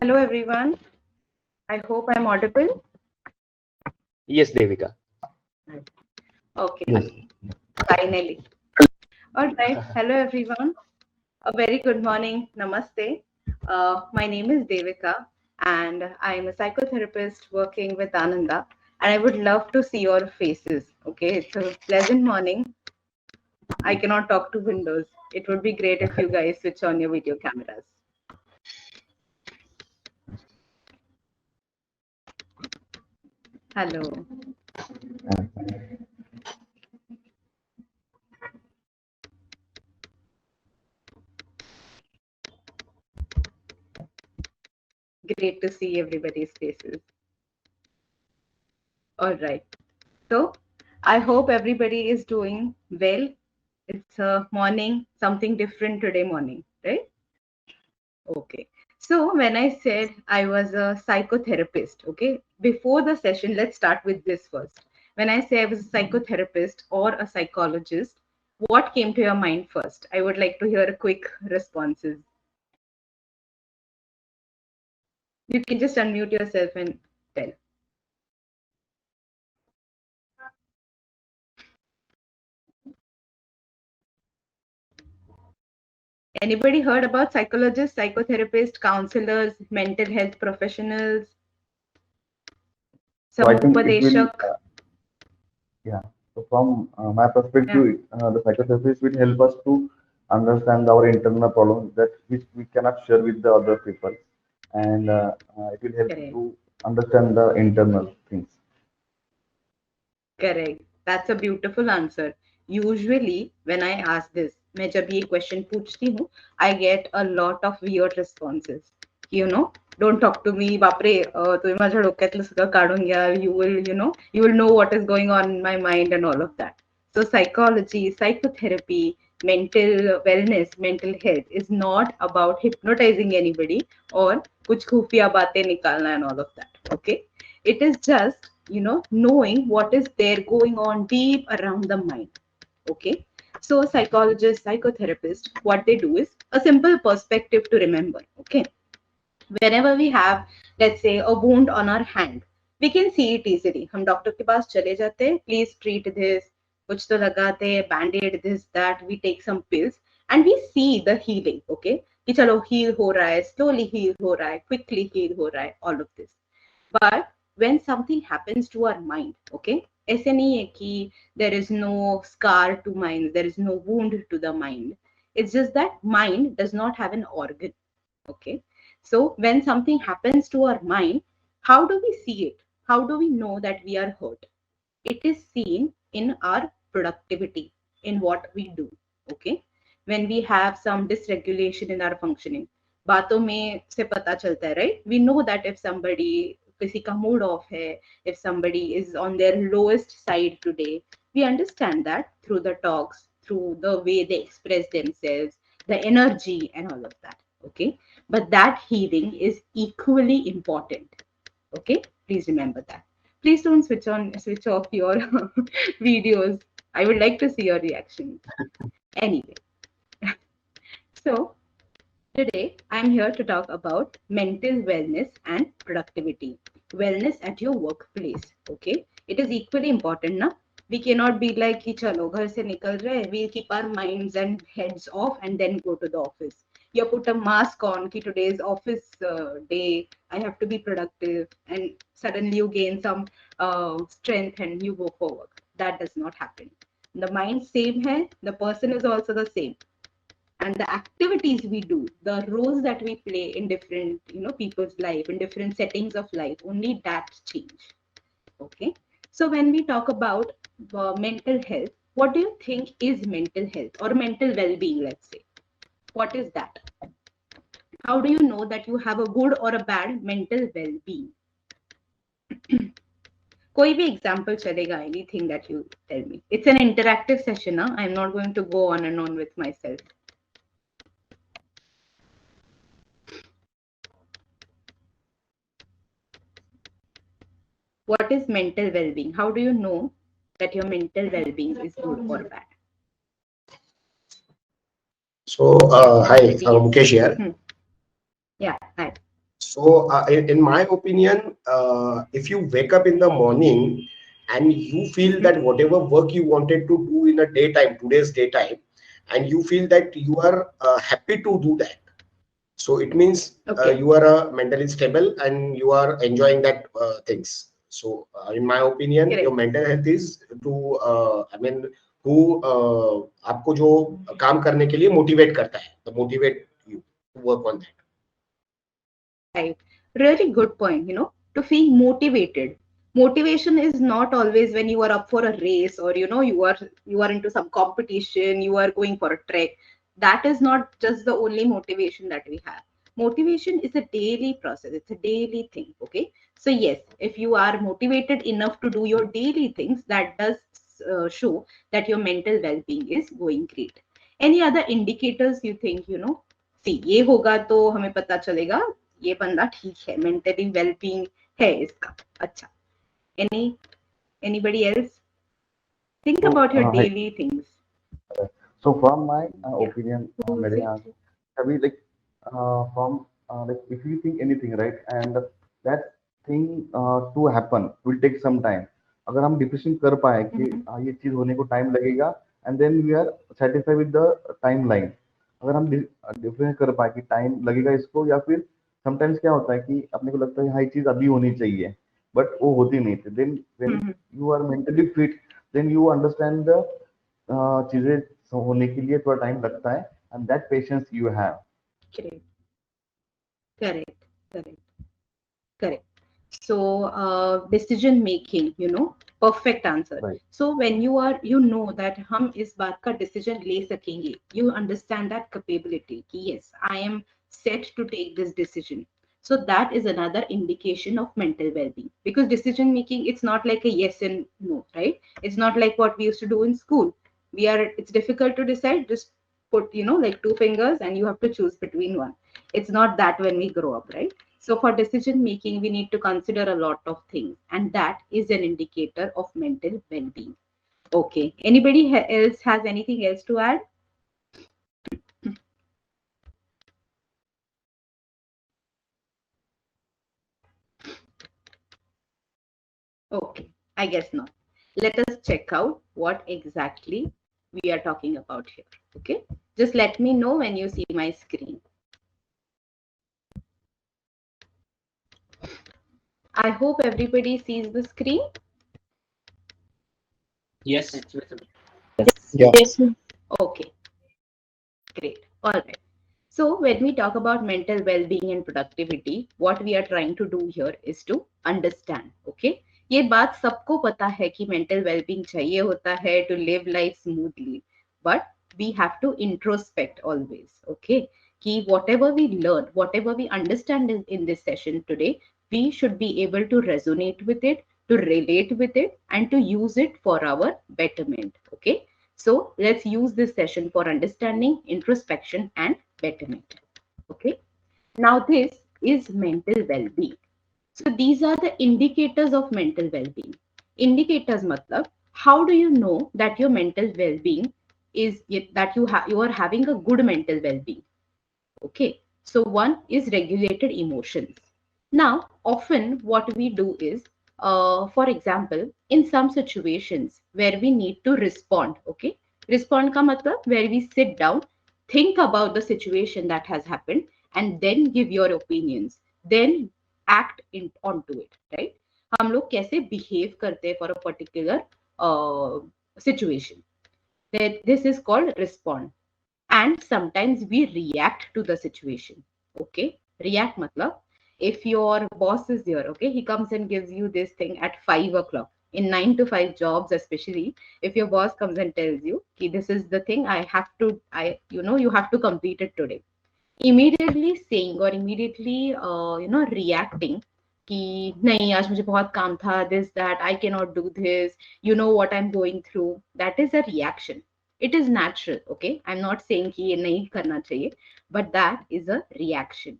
Hello everyone. I hope I'm audible. Yes, Devika. Okay, Yes. finally. All right. Hello everyone. A very good morning. Namaste. My name is Devika and I am a psychotherapist working with Ananda. And I would love to see your faces. Okay, it's a pleasant morning. I cannot talk to windows. It would be great if you guys switch on your video cameras. Hello. Great to see everybody's faces. All right. So I hope everybody is doing well. It's a morning, something different today morning, right? Okay. So when I said I was a psychotherapist, okay, before the session, let's start with this first. When I say I was a psychotherapist or a psychologist, what came to your mind first? I would like to hear a quick responses. You can just unmute yourself and tell. Anybody heard about psychologists, psychotherapists, counselors, mental health professionals, So I think it will, Samupadeshak? yeah. So from my Yeah, perspective, the psychotherapist will help us to understand our internal problems that which we cannot share with the other people, and it will help correct. to understand the internal things. Correct. That's a beautiful answer. Usually, when I ask this, मैं जब ये question पूछती हूँ, I get a lot of weird responses. You know, don't talk to me. बापरे, तुम्ही माझ्या डोक्यातलं सगळं काढून घ्या. You will know what is going on in my mind and all of that. So psychology, psychotherapy, mental wellness, mental health is not about hypnotizing anybody or कुछ खुफिया बातें निकालना and all of that. Okay, it is just knowing what is there going on deep around the mind. Okay, so psychologists, psychotherapists, what they do is a simple perspective to remember. Okay, whenever we have, let's say, a wound on our hand, we can see it easily. हम doctor के पास चले जाते हैं, please treat this, कुछ तो लगाते हैं, band-aid, this that, we take some pills and we see the healing. Okay, कि चलो heal हो रहा है, slowly heal हो रहा है, quickly heal हो रहा है, all of this. But when something happens to our mind, okay, ऐसे नहीं है कि there is no scar to mind, there is no wound to the mind. It's just that mind does not have an organ. Okay, so when something happens to our mind, how do we see it? How do we know that we are hurt? It is seen in our productivity, in what we do. Okay, when we have some dysregulation in our functioning, बातों में से पता चलता है, right? We know that if somebody, किसी का mood off है, if somebody is on their lowest side today, we understand that through the talks, through the way they express themselves, the energy and all of that. Okay, but that healing is equally important. Okay, please remember that. Please don't switch off your videos. I would like to see your reaction. Anyway, so today I'm here to talk about mental wellness and productivity. Wellness at your workplace. Okay, it is equally important, na? We cannot be like कि चलो घर से निकल रहे, we'll keep our minds and heads off and then go to the office. You put a mask on कि today's office day, I have to be productive, and suddenly you gain some strength and you go for work. That does not happen. The mind same hai, the person is also the same, and the activities we do, the roles that we play in different people's life, in different settings of life, only that change. Okay, so when we talk about mental health, what do you think is mental health or mental well-being? Let's say, what is that? How do you know that you have a good or a bad mental well-being? कोई भी example चलेगा, anything that you tell me. It's an interactive session, huh? I'm not going to go on and on with myself. What is mental well-being? How do you know that your mental well-being is good or bad? So, hi, Please. Mukesh here. Yeah, hi. So, in my opinion, if you wake up in the morning and you feel that whatever work you wanted to do in a daytime, today's daytime, and you feel that you are happy to do that, so it means Okay. you are mentally stable and you are enjoying that things. So, in my opinion, your Correct. mental health is to, I mean, who आपको जो काम करने के लिए motivate करता है, to motivate you to work on that. Right. Really good point, to feel motivated. Motivation is not always when you are up for a race, or you are into some competition, you are going for a trek. That is not just the only motivation that we have. Motivation is a daily process. It's a daily thing. Okay. So yes, if you are motivated enough to do your daily things, that does show that your mental well-being is going great. Any other indicators you think, see, ये होगा तो हमें पता चलेगा ये बंदा ठीक है, मेंटली वेलबींग है इसका. अच्छा, anybody else think So, about your hi. daily things. So from my Yeah. opinion, Who will मेरे say? यहाँ से अभी like from like if you think anything right and that thing to happen will take some time. अगर हम definition कर पाए कि ये चीज होने को टाइम लगेगा and then we are satisfied with the timeline. अगर हम डिफिनेशन कर पाए कि टाइम लगेगा इसको या फिर समटाइम्स क्या होता है कि अपने को लगता है हाँ ये चीज अभी होनी चाहिए बट वो होती नहीं थी. then when you are mentally fit then you understand the चीजें होने के लिए थोड़ा टाइम लगता है and that patience you have. Correct. Correct. Correct. Correct. So decision making, perfect answer. Right. So when you know that हम इस बात का decision ले सकेंगे, you understand that capability कि yes, I am set to take this decision. So that is another indication of mental well-being, because decision making, it's not like a yes and no, right? It's not like what we used to do in school. It's difficult to decide, just put, like two fingers and you have to choose between one. It's not that when we grow up, right? So for decision making, we need to consider a lot of things, and that is an indicator of mental well-being. Okay. Anybody else has anything else to add? Okay, I guess not. Let us check out what exactly we are talking about here. Okay, just let me know when you see my screen. I hope everybody sees the screen. Yes. Yeah. Yes. Okay, great. All right. So when we talk about mental well-being and productivity, what we are trying to do here is to understand. Okay, ये बात सबको पता है कि mental well-being चाहिए होता है to live life smoothly, but we have to introspect always. Okay, कि whatever we learn, whatever we understand in this session today, we should be able to resonate with it, to relate with it, and to use it for our betterment. Okay, so let's use this session for understanding, introspection, and betterment. Okay. Now this is mental well-being. So these are the indicators of mental well-being. Indicators matlab, how do you know that your mental well-being is that you are having a good mental well-being? Okay. So one is regulated emotions. Now, often what we do is, for example, in some situations where we need to respond, okay? Respond ka matlab, where we sit down, think about the situation that has happened, and then give your opinions, then act onto it, right? हम लोग कैसे behave करते हैं for a particular situation. This is called respond. And sometimes we react to the situation. Okay, react matlab, if your boss is there, okay, he comes and gives you this thing at 5 o'clock in 9 to 5 jobs, especially if your boss comes and tells you, okay, this is the thing you have to complete it today. Immediately saying or immediately reacting कि नहीं आज मुझे बहुत काम था, this that I cannot do this, you know what I'm going through, that is a reaction. It is natural. Okay, I'm not saying कि ये नहीं करना चाहिए, but that is a reaction.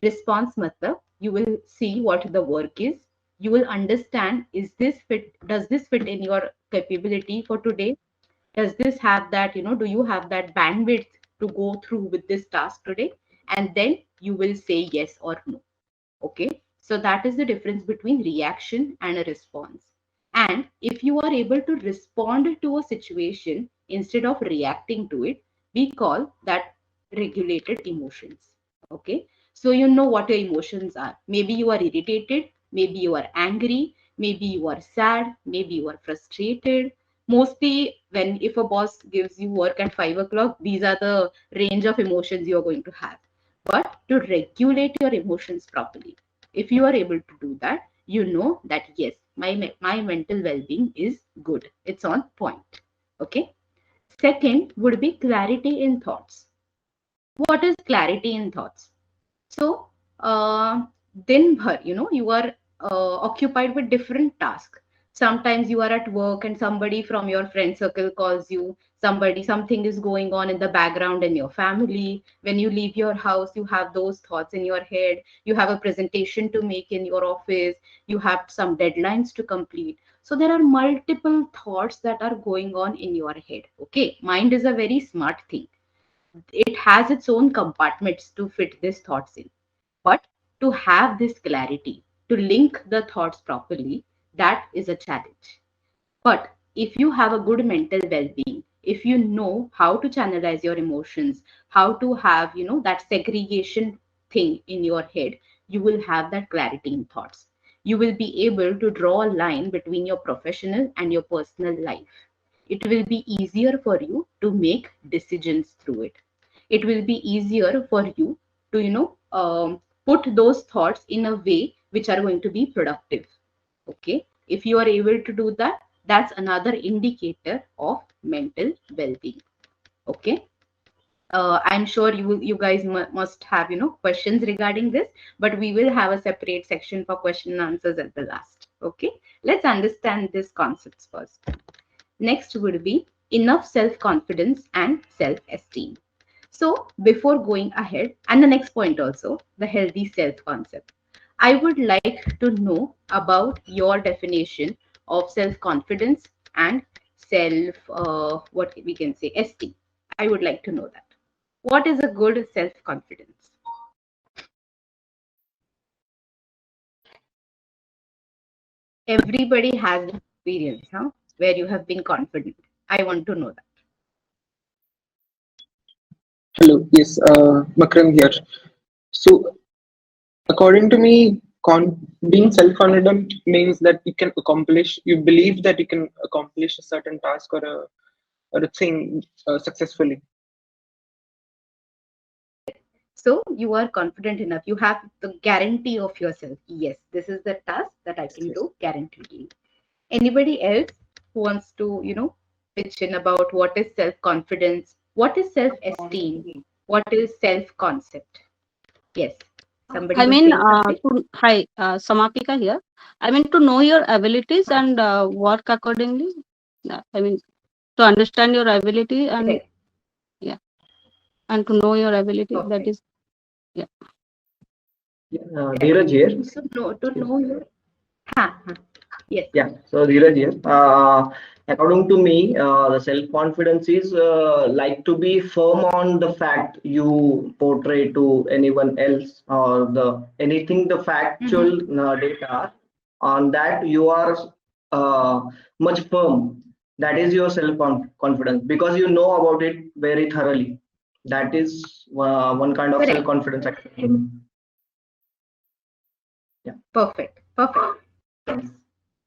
Response matlab, you will see what the work is, you will understand, does this fit in your capability for today, does this have that, do you have that bandwidth to go through with this task today, and then you will say yes or no. Okay, so that is the difference between reaction and a response. And if you are able to respond to a situation instead of reacting to it, we call that regulated emotions. Okay, so you know what your emotions are. Maybe you are irritated, maybe you are angry, maybe you are sad, maybe you are frustrated. Mostly when if a boss gives you work at 5 o'clock, these are the range of emotions you are going to have. But to regulate your emotions properly, if you are able to do that, you know that yes, my mental well-being is good, it's on point. Okay, second would be clarity in thoughts. What is clarity in thoughts? So दिन भर you are occupied with different tasks. Sometimes you are at work and somebody from your friend circle calls you. Something is going on in the background in your family. When you leave your house, you have those thoughts in your head. You have a presentation to make in your office. You have some deadlines to complete. So there are multiple thoughts that are going on in your head. Okay, mind is a very smart thing. It has its own compartments to fit these thoughts in. But to have this clarity, to link the thoughts properly, that is a challenge. But if you have a good mental well-being, if you know how to channelize your emotions, how to have, that segregation thing in your head, you will have that clarity in thoughts. You will be able to draw a line between your professional and your personal life. It will be easier for you to make decisions through it. It will be easier for you to, put those thoughts in a way which are going to be productive. Okay, if you are able to do that, that's another indicator of mental well-being. Okay, I'm sure you guys must have questions regarding this, but we will have a separate section for question and answers at the last. Okay, let's understand these concepts first. Next would be enough self-confidence and self-esteem. So before going ahead, and the next point also, the healthy self-concept, I would like to know about your definition of self-confidence and what we can say, esteem. I would like to know that. What is a good self-confidence? Everybody has an experience, huh? Where you have been confident. I want to know that. Hello, yes, Makram here. So, according to me, being self-confident means that you believe that you can accomplish a certain task or a thing successfully. So you are confident enough. You have the guarantee of yourself. Yes, this is the task that I can do guaranteedly. Anybody else who wants to, pitch in about what is self-confidence, what is self-esteem, what is self-concept? Yes, somebody I was mean, saying something. hi, Samapika here. I mean, to know your abilities and work accordingly. I mean, to understand your ability and Right. yeah, and to know your ability. That Perfect. is, yeah. Dheeraj here. So to know your, yes. Yeah, so Dheeraj here. According to me, the self-confidence is like to be firm on the fact you portray to anyone else or the anything the factual data on that you are much firm. That is your self-confidence because you know about it very thoroughly. That is one kind of Correct. self-confidence actually. Yeah. Perfect. Perfect. Yes.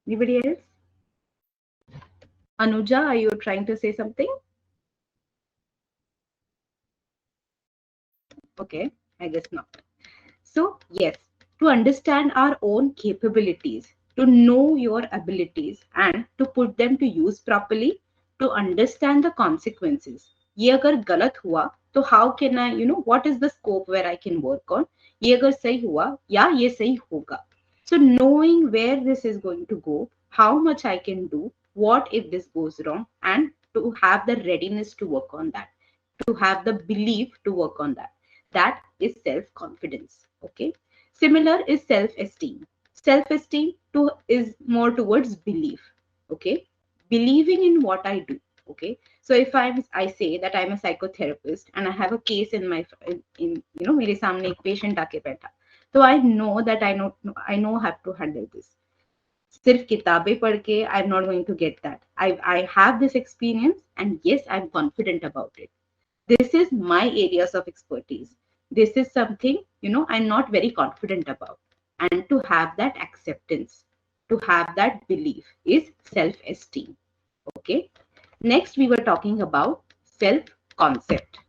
Anybody else? Anuja, are you trying to say something? Okay, I guess not. So, yes, to understand our own capabilities, to know your abilities, and to put them to use properly, to understand the consequences. ये अगर गलत हुआ तो how can I, what is the scope where I can work on? ये अगर सही हुआ या ये सही होगा. So knowing where this is going to go, how much I can do, what if this goes wrong, and to have the readiness to work on that, to have the belief to work on that. That is self-confidence. Okay. Similar is self-esteem. Self-esteem is more towards belief. Okay. Believing in what I do. Okay. So if I say that I'm a psychotherapist and I have a case in my in मेरे सामने एक patient आके बैठा So I know that I know how to handle this. सिर्फ किताबें पढ़ के I'm not going to get that. I have this experience and yes, I'm confident about it. This is my areas of expertise. This is something, I'm not very confident about. And to have that acceptance, to have that belief is self-esteem. Okay. Next, we were talking about self-concept.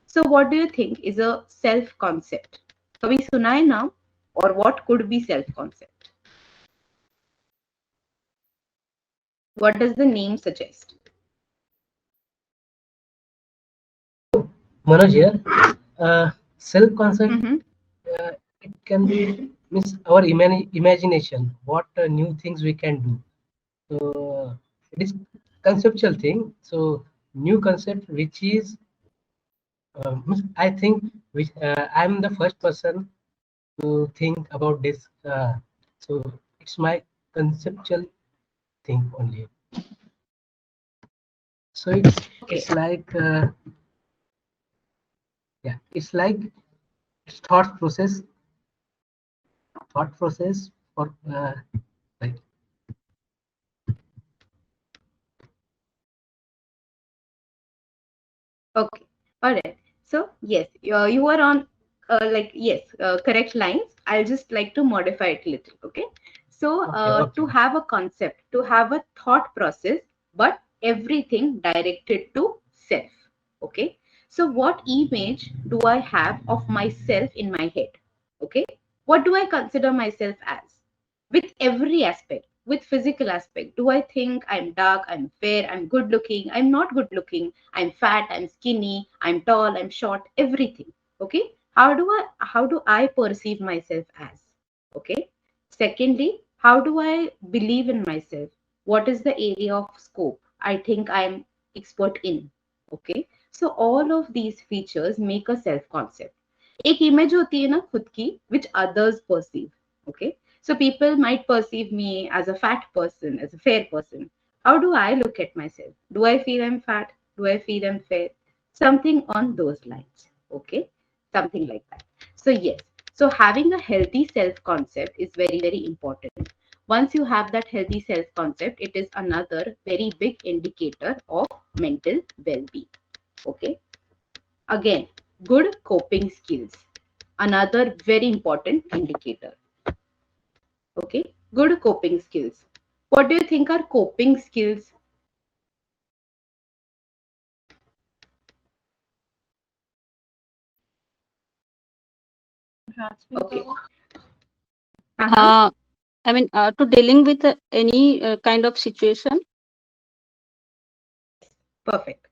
So what do you think is a self-concept? कभी सुना है नाम? Or what could be self-concept? What does the name suggest? Manoj here. Self-concept, Mhm. it can be means our imagination, what new things we can do. So it is conceptual thing. So new concept, which is means I think which I'm the first person to think about this. So it's my conceptual thing only. So it's like yeah, it's like it's thought process for like Okay. All right. So yes, you are on correct lines. I'll just like to modify it a little. Okay. So okay. to have a concept, to have a thought process, but everything directed to self. Okay. So what image do I have of myself in my head? Okay. What do I consider myself as? With every aspect, with physical aspect. Do I think I'm dark, I'm fair, I'm good looking, I'm not good looking, I'm fat, I'm skinny, I'm tall, I'm short, everything. Okay. How do I perceive myself as? Okay. Secondly, how do I believe in myself? What is the area of scope I think I'm expert in? Okay. So all of these features make a self concept. एक image होती है ना खुद की which others perceive. Okay. So people might perceive me as a fat person, as a fair person. How do I look at myself? Do I feel I'm fat? Do I feel I'm fair? Something on those lines. Okay. Something like that. So yes. So having a healthy self-concept is very, very important. Once you have that healthy self-concept, it is another very big indicator of mental well-being. Okay. Again, good coping skills, another very important indicator. Okay, good coping skills. What do you think are coping skills? Okay. To dealing with any kind of situation. Perfect.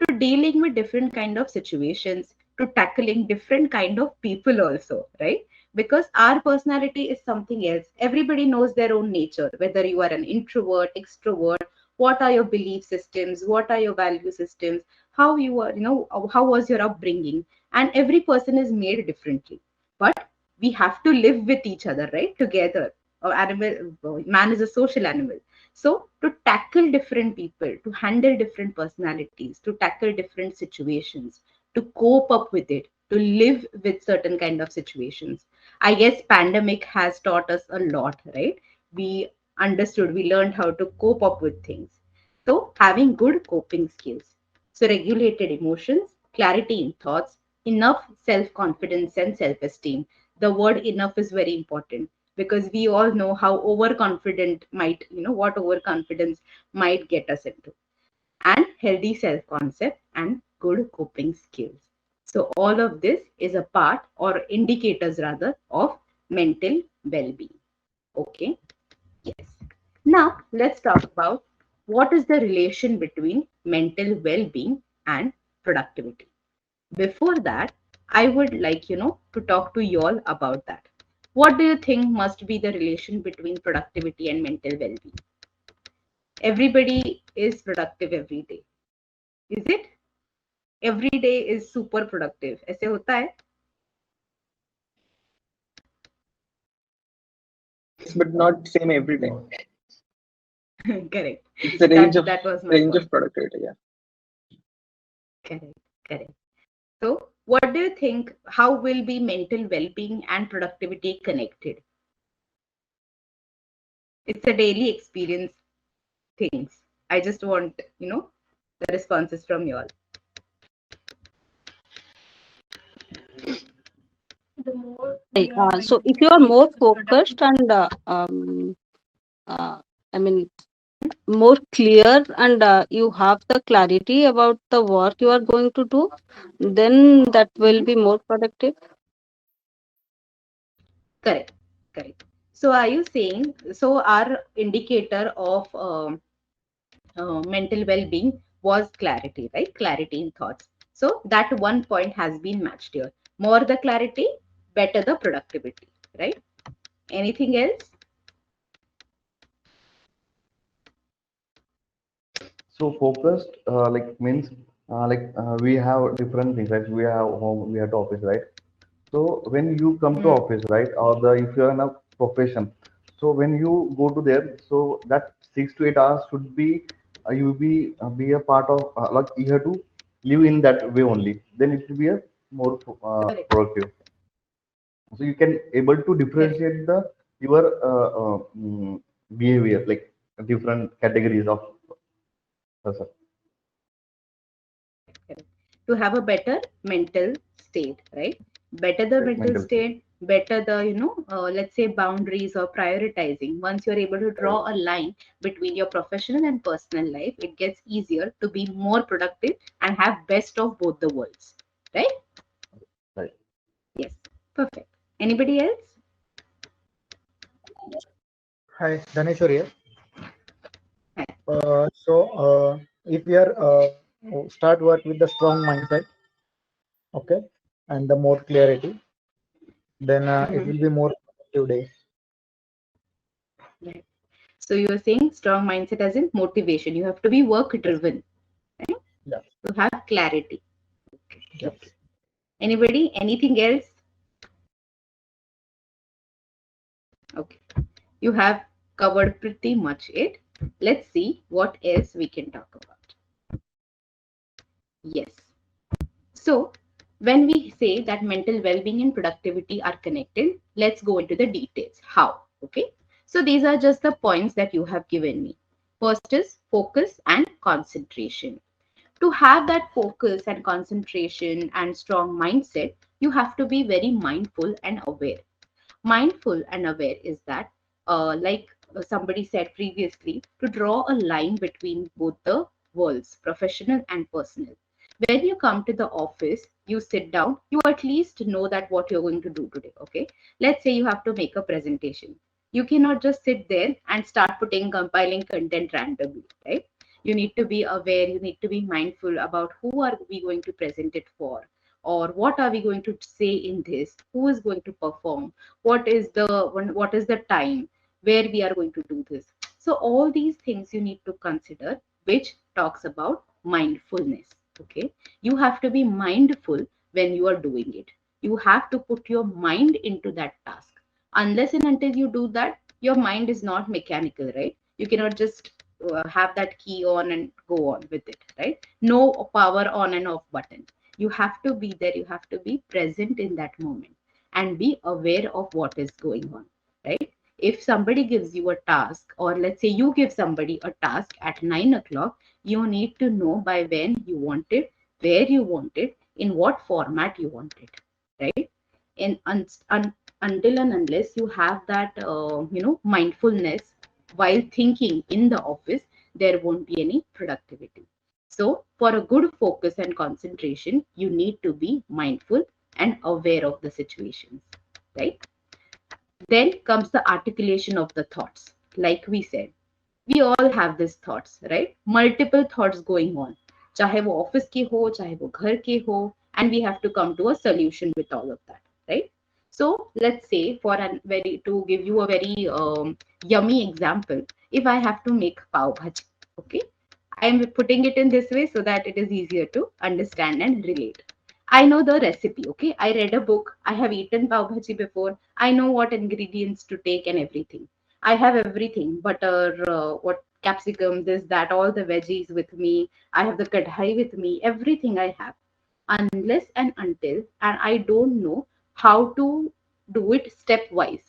To dealing with different kind of situations, to tackling different kind of people also, right? Because our personality is something else. Everybody knows their own nature, whether you are an introvert, extrovert, what are your belief systems, what are your value systems, how you are, how was your upbringing, and every person is made differently. But we have to live with each other, right? Together. Man is a social animal. So, to tackle different people, to handle different personalities, to tackle different situations, to cope up with it, to live with certain kind of situations. I guess pandemic has taught us a lot, right? We understood, we learned how to cope up with things. So, having good coping skills. So, regulated emotions, clarity in thoughts, enough self confidence and self esteem. The word enough is very important because we all know how overconfident might, what overconfidence might get us into. And healthy self concept and good coping skills. So, all of this is a part or indicators rather of mental well being. Okay. Yes. Now, let's talk about what is the relation between mental well being and productivity. Before that, I would like, to talk to you all about that. What do you think must be the relation between productivity and mental well being? Everybody is productive every day. Is it? Every day is super productive. ऐसे होता है? But not same every day. Correct. It's the range That was my range point. of productivity. Yeah. Correct. So what do you think? How will be mental well-being and productivity connected? It's a daily experience things. I just want, the responses from you all. So if you are more focused and I mean more clear and you have the clarity about the work you are going to do, then that will be more productive. Correct. So are you saying, so our indicator of mental well-being was clarity, right? Clarity in thoughts. So that one point has been matched here. More the clarity, better the productivity, right? Anything else? So focused, means we have different things, right? We have home, we have to office, right? So when you come to Mm. office, right, or the if you are in a profession, so when you go to there, so that 6 to 8 hours should be be a part of like you have to live in that way only. Then it will be a more Correct. productive. So you can able to Correct. differentiate the your behavior, like different categories of person. Correct. To have a better mental state, right? Better the Right, mental mental state. state, better the, let's say boundaries or prioritizing. Once you're able to Right, draw a line between your professional and personal life, it gets easier to be more productive and have best of both the worlds, right? right. Yes. Perfect. Anybody else? Hi, Dhaneshwar here. Hi. If we are start work with the strong mindset, okay, and the more clarity, then it will be more productive day. Right. So you are saying strong mindset as in motivation. You have to be work driven, right? Yeah. To have clarity. Yes. Okay. Anybody? Anything else? Okay. You have covered pretty much it. Let's see what else we can talk about. Yes. So when we say that mental well-being and productivity are connected, let's go into the details. How? Okay. So these are just the points that you have given me. First is focus and concentration. To have that focus and concentration and strong mindset, you have to be very mindful and aware. Mindful and aware is that, like somebody said previously, to draw a line between both the worlds, professional and personal. When you come to the office, you sit down, you at least know that what you're going to do today. Okay. Let's say you have to make a presentation. You cannot just sit there and start compiling content randomly, right? You need to be aware, you need to be mindful about who are we going to present it for, or what are we going to say in this, who is going to perform, what is the time, where we are going to do this. So all these things you need to consider, which talks about mindfulness. Okay. You have to be mindful when you are doing it. You have to put your mind into that task. Unless and until you do that, your mind is not mechanical, right? You cannot just have that key on and go on with it, right? No power on and off button. You have to be there, you have to be present in that moment and be aware of what is going on, right? If somebody gives you a task, or let's say you give somebody a task at 9 o'clock, you need to know by when you want it, where you want it, in what format you want it, right? Until and unless you have that, mindfulness while thinking in the office, there won't be any productivity. So, for a good focus and concentration, you need to be mindful and aware of the situations, right? Then comes the articulation of the thoughts. Like we said, we all have these thoughts, right? Multiple thoughts going on. चाहे वो office के हो, चाहे वो घर के हो, and we have to come to a solution with all of that, right? So let's say, to give you a very yummy example, if I have to make pav bhaji, okay, I am putting it in this way so that it is easier to understand and relate. I know the recipe, okay? I read a book. I have eaten pav bhaji before. I know what ingredients to take and everything. I have everything, butter, what capsicum, this, that, all the veggies with me. I have the kadhai with me, everything I have. unless and until, and I don't know how to do it stepwise,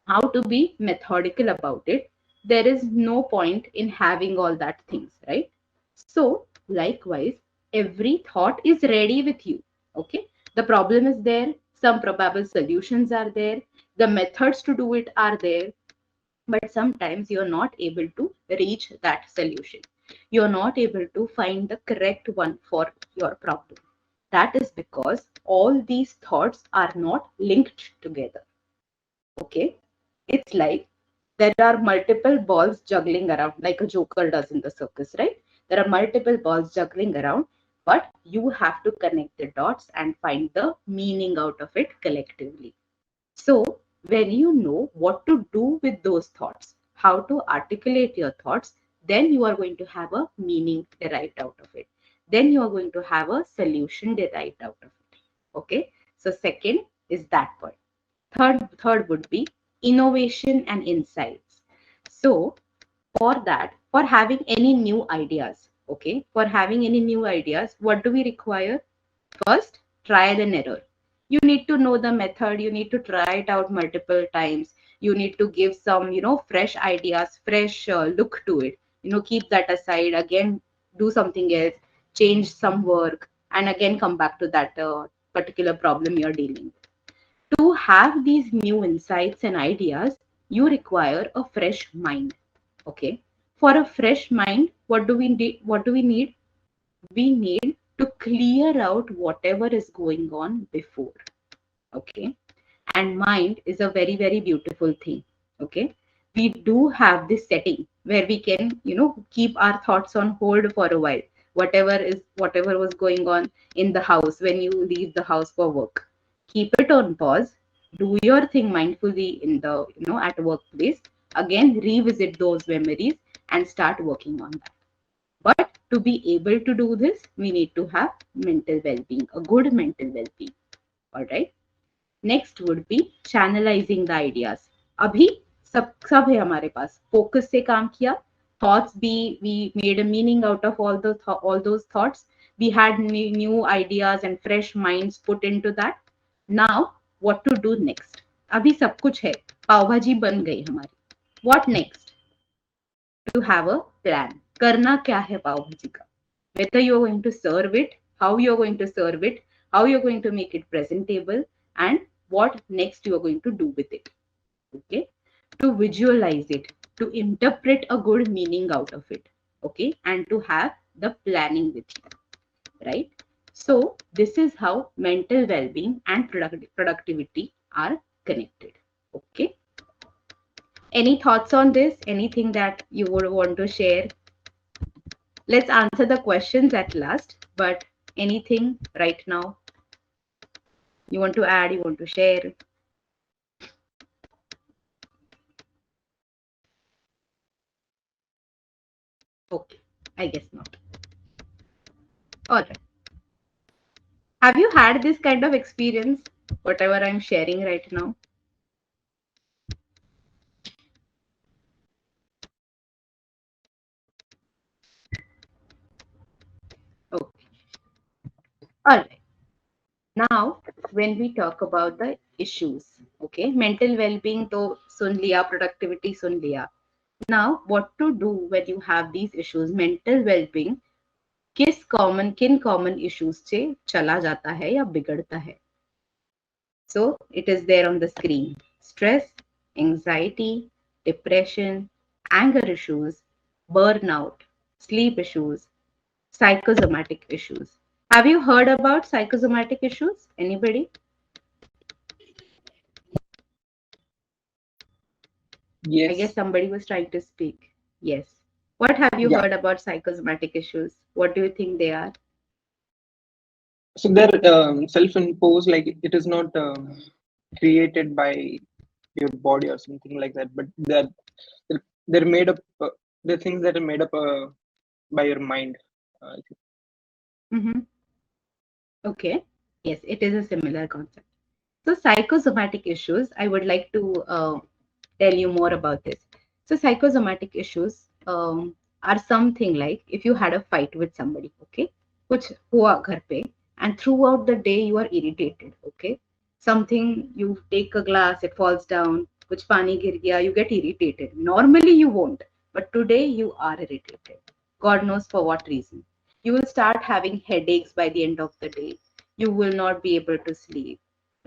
how to be methodical about it, there is no point in having all that things, right? So likewise, every thought is ready with you. Okay, the problem is there, some probable solutions are there, the methods to do it are there, but sometimes you're not able to reach that solution. You're not able to find the correct one for your problem. That is because all these thoughts are not linked together. Okay, it's like there are multiple balls juggling around, like a joker does in the circus, right? There are multiple balls juggling around, but you have to connect the dots and find the meaning out of it collectively. So when you know what to do with those thoughts, how to articulate your thoughts, then you are going to have a meaning derived out of it. Then you are going to have a solution derived out of it. Okay, so second is that point. Third would be innovation and insights. So for that, for having any new ideas, okay, for having any new ideas, what do we require? First, trial and error. You need to know the method, you need to try it out multiple times, you need to give some, fresh ideas, fresh look to it, keep that aside, again do something else, change some work, and again come back to that particular problem you're dealing with. To have these new insights and ideas, you require a fresh mind. Okay, for a fresh mind, what do we need? We need to clear out whatever is going on before. Okay, and mind is a very, very beautiful thing. Okay, we do have this setting where we can, keep our thoughts on hold for a while. Whatever was going on in the house when you leave the house for work, keep it on pause, do your thing mindfully in the, at workplace, again revisit those memories and start working on that. But to be able to do this, we need to have mental well-being, a good mental well-being. All right. Next would be channelizing the ideas. अभी सब है हमारे पास, focus से काम किया, thoughts भी, we made a meaning out of all those thoughts, we had new ideas and fresh minds put into that. Now what to do next? अभी सब कुछ है, पाव भाजी बन गई हमारी. What next? To have a plan. करना क्या है पाव भाजी का? Whether you're going to serve it, how you're going to serve it, how you're going to make it presentable, and what next you are going to do with it. Okay, to visualize it, to interpret a good meaning out of it. Okay, and to have the planning with you, right? So this is how mental well-being and productivity are connected. Okay, any thoughts on this? Anything that you would want to share? Let's answer the questions at last, but anything right now you want to add, you want to share? Okay, I guess not. All right. Have you had this kind of experience, whatever I'm sharing right now? Okay. All right. Now, when we talk about the issues, okay, mental well-being to sun liya, productivity sun liya. Now, what to do when you have these issues? Mental well-being, किन common issues से चला जाता है या बिगड़ता है? So it is there on the screen. Stress, anxiety, depression, anger issues, burnout, sleep issues, psychosomatic issues. Have you heard about psychosomatic issues? Anybody? Yes. I guess somebody was trying to speak. Yes. What have you heard about psychosomatic issues? What do you think they are? So they're self-imposed, like it is not created by your body or something like that, but they're made up. The things that are made up by your mind. Okay. Yes, it is a similar concept. So psychosomatic issues, I would like to tell you more about this. So psychosomatic issues are something like if you had a fight with somebody, okay, कुछ हुआ घर पे and throughout the day you are irritated. Okay, something, you take a glass, it falls down, kuch pani gir gaya, you get irritated. Normally you won't, but today you are irritated. God knows for what reason. You will start having headaches by the end of the day. You will not be able to sleep.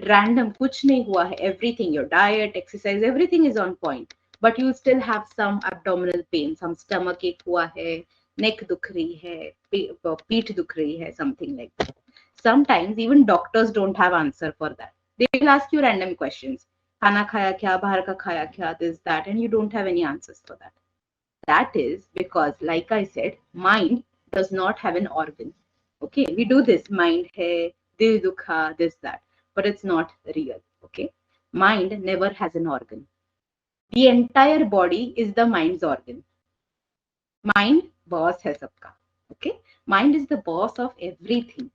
Random, kuch nahi hua hai, everything, your diet, exercise, everything is on point, but you still have some abdominal pain, some stomach ache hua hai, neck dukh rahi hai, peeth dukh rahi hai, something like that. Sometimes even doctors don't have answer for that. They will ask you random questions. Khana khaya kya, bahar ka khaya kya, this, that, and you don't have any answers for that. That is because, like I said, mind does not have an organ. Okay, we do this, mind hai, dil dukha, this, that, but it's not real. Okay, mind never has an organ. The entire body is the mind's organ. Mind boss hai sabka. Okay, mind is the boss of everything.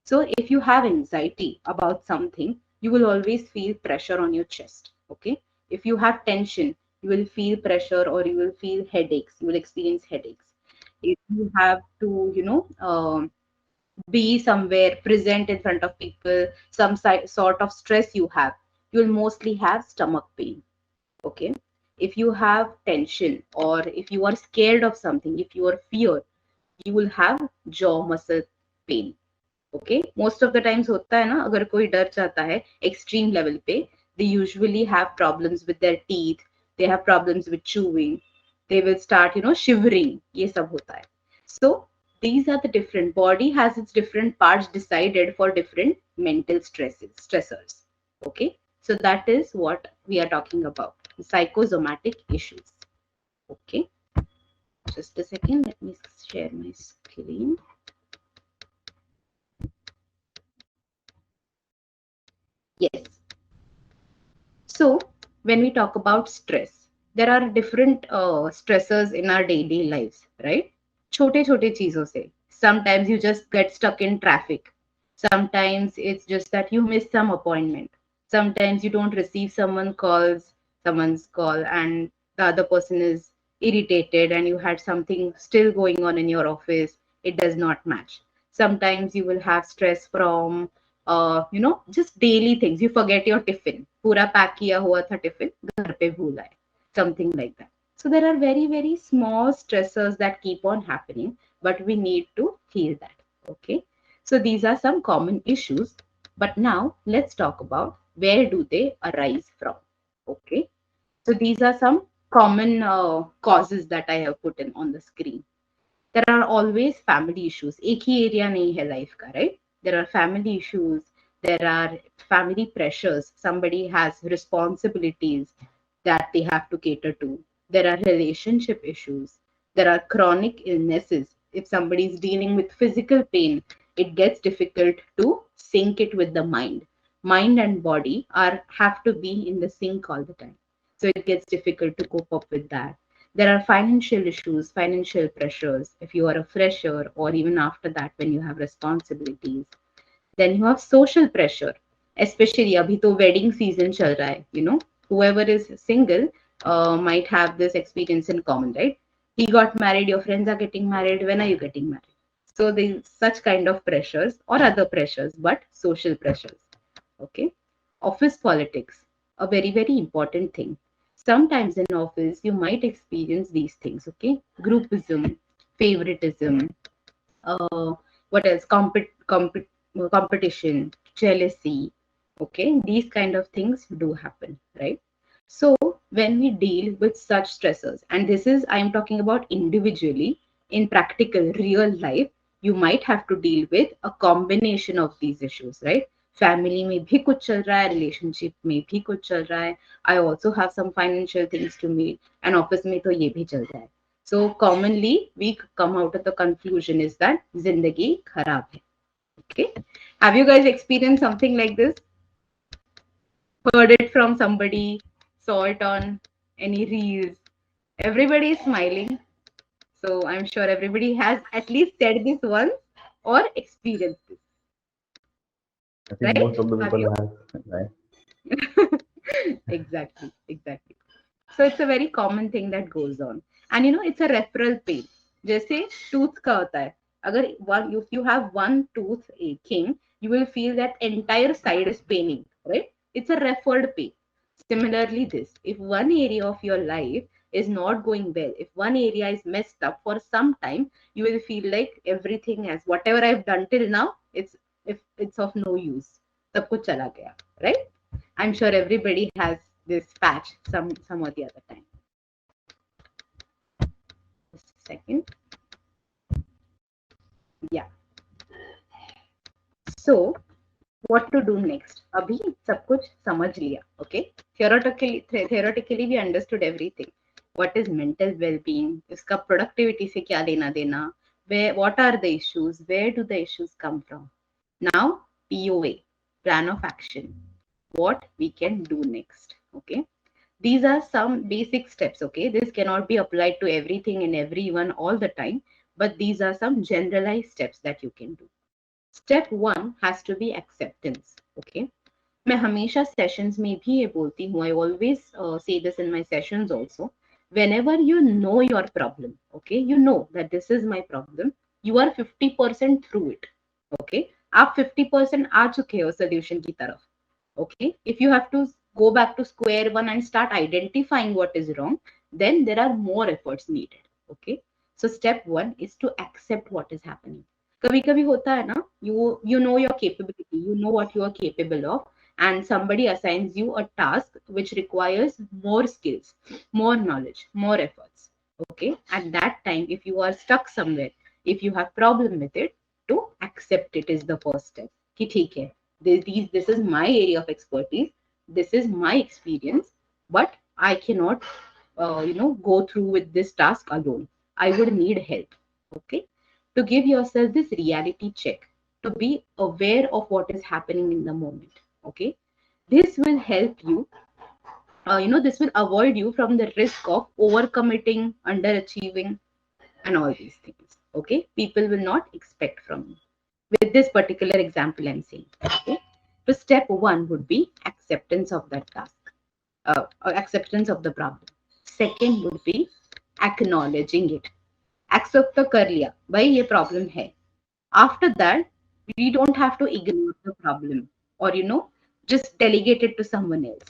So if you have anxiety about something, you will always feel pressure on your chest. Okay. If you have tension, you will feel pressure or you will feel headaches. You will experience headaches. If you have to, be somewhere present in front of people, some sort of stress you have, you will mostly have stomach pain. Okay. If you have tension or if you are scared of something, if you are fear, you will have jaw muscle pain. Okay, most of the times होता है ना, अगर कोई डर जाता है extreme level पे, they usually have problems with their teeth, they have problems with chewing, they will start shivering, ये सब होता है. सो these are the different, body has its different parts decided for different mental stressors. Okay, so that is what we are talking about, psychosomatic issues. Okay, just a second, let me share my screen. Yes. So when we talk about stress, there are different stressors in our daily lives, right? छोटे छोटे चीजों से. Sometimes you just get stuck in traffic. Sometimes it's just that you miss some appointment. Sometimes you don't receive someone's call and the other person is irritated and you had something still going on in your office. It does not match. Sometimes you will have stress from just daily things. You forget your tiffin. पूरा pack किया हुआ था tiffin, घर पे भूल आए. Something like that. So there are very, very small stressors that keep on happening, but we need to heal that. Okay. So these are some common issues. But now let's talk about where do they arise from. Okay. So these are some common causes that I have put in on the screen. There are always family issues. एक ही area नहीं है life का, right? There are family issues. There are family pressures. Somebody has responsibilities that they have to cater to. There are relationship issues. There are chronic illnesses. If somebody is dealing with physical pain, it gets difficult to sync it with the mind. Mind and body have to be in the sync all the time. So it gets difficult to cope up with that. There are financial issues, financial pressures. If you are a fresher or even after that when you have responsibilities. Then you have social pressure, especially abhi to wedding season chal raha hai, whoever is single might have this experience in common, right? He got married, your friends are getting married, when are you getting married? So there's such kind of pressures or other pressures, but social pressures. Okay. Office politics, a very, very important thing. Sometimes in office, you might experience these things, okay? Groupism, favoritism, what else? Competition, jealousy, okay? These kind of things do happen, right? So when we deal with such stressors, and this is, I'm talking about individually, in practical real life, you might have to deal with a combination of these issues, right? Family में भी कुछ चल रहा है, relationship में भी कुछ चल रहा है. I also have some financial things to meet, and office में तो ये भी चल रहा है. So commonly we come out of the conclusion is that जिंदगी खराब है. Okay, have you guys experienced something like this? Heard it from somebody, saw it on any reels? Everybody is smiling. So I'm sure everybody has at least said this once or experienced this. I think Right? most of the Have people you? have, right? Exactly, exactly. So it's a very common thing that goes on. And it's a referral pain. जैसे tooth का होता है. अगर if you have one tooth aching, you will feel that entire side is paining, right? It's a referred pain. Similarly, this, if one area of your life is not going well, if one area is messed up for some time, you will feel like everything has, whatever I've done till now, it's of no use. सब कुछ चला गया, right? I'm sure everybody has this patch some or the other time. Just a second. Yeah. So what to do next? अभी सब कुछ समझ लिया, okay? Theoretically we understood everything. What is mental well-being? इसका productivity से क्या लेना देना? What are the issues? Where do the issues come from? Now POA, plan of action. What we can do next, okay? These are some basic steps, okay? This cannot be applied to everything and everyone all the time, but these are some generalized steps that you can do. Step 1 has to be acceptance, okay? मैं हमेशा sessions में भी ये बोलती हूँ, I always say this in my sessions also. Whenever you know your problem, okay, you know that this is my problem, you are 50% through it, okay? आप 50% आ चुके हो solution की तरफ, okay? If you have to go back to square one and start identifying what is wrong, then there are more efforts needed, okay? So step 1 is to accept what is happening. कभी कभी होता है ना, you know your capability, you know what you are capable of, and somebody assigns you a task which requires more skills, more knowledge, more efforts, okay? At that time, if you are stuck somewhere, if you have problem with it, to accept it is the first step. कि ठीक है, this is my area of expertise, this is my experience, but I cannot go through with this task alone. I would need help, okay? To give yourself this reality check, to be aware of what is happening in the moment, okay? This will help you, this will avoid you from the risk of overcommitting, underachieving, and all these things, okay? People will not expect from you. With this particular example I'm saying, okay? So step 1 would be acceptance of that task, or acceptance of the problem. Second would be acknowledging it. Accept तो कर लिया, भाई ये problem है. After that, we don't have to ignore the problem or just delegate it to someone else,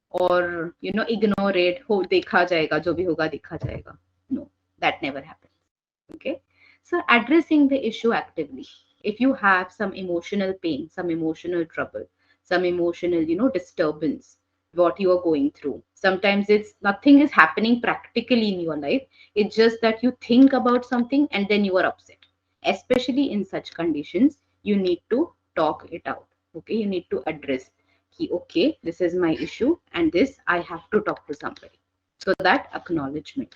or ignore it. हो देखा जाएगा, जो भी होगा देखा जाएगा. No, that never happens. Okay, so addressing the issue actively. If you have some emotional pain, some emotional trouble, some emotional disturbance, what you are going through, sometimes it's nothing is happening practically in your life, it's just that you think about something and then you are upset. Especially in such conditions, you need to talk it out, okay? You need to address okay, this is my issue and this I have to talk to somebody. So that acknowledgement.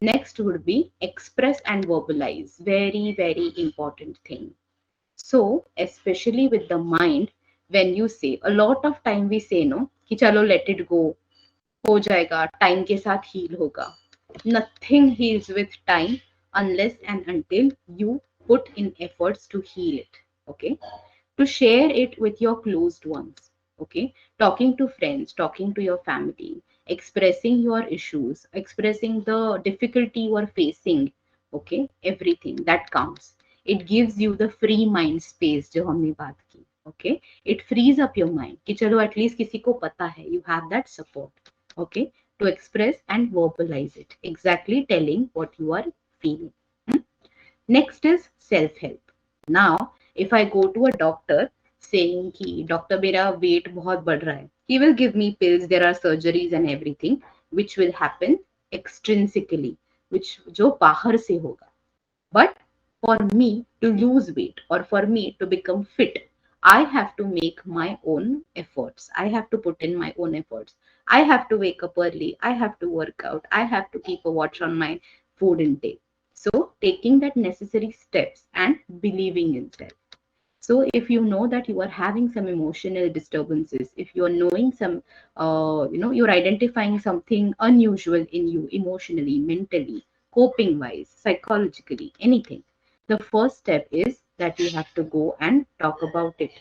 Next would be express and verbalize. Very, very important thing. So especially with the mind, when you say, a lot of time we say no कि चलो let it go, हो जाएगा, time के साथ heal होगा. Nothing heals with time unless and until you put in efforts to heal it, okay? To share it with your closed ones, okay? Talking to friends, talking to your family, expressing your issues, expressing the difficulty you are facing, okay? Everything that counts. It gives you the free mind space जो हमने बात की, okay? It frees up your mind कि चलो at least किसी को पता है, you have that support, okay? To express and verbalize it, exactly telling what you are feeling. Next is self-help. Now, if I go to a doctor saying कि doctor मेरा weight बहुत बढ़ रहा है, he will give me pills, there are surgeries and everything, which will happen extrinsically, which जो बाहर से होगा. But for me to lose weight or for me to become fit, I have to make my own efforts. I have to put in my own efforts. I have to wake up early. I have to work out. I have to keep a watch on my food intake. So taking that necessary steps and believing in self. So if you know that you are having some emotional disturbances, if you are knowing some, you're identifying something unusual in you emotionally, mentally, coping wise, psychologically, anything, the first step is that you have to go and talk about it.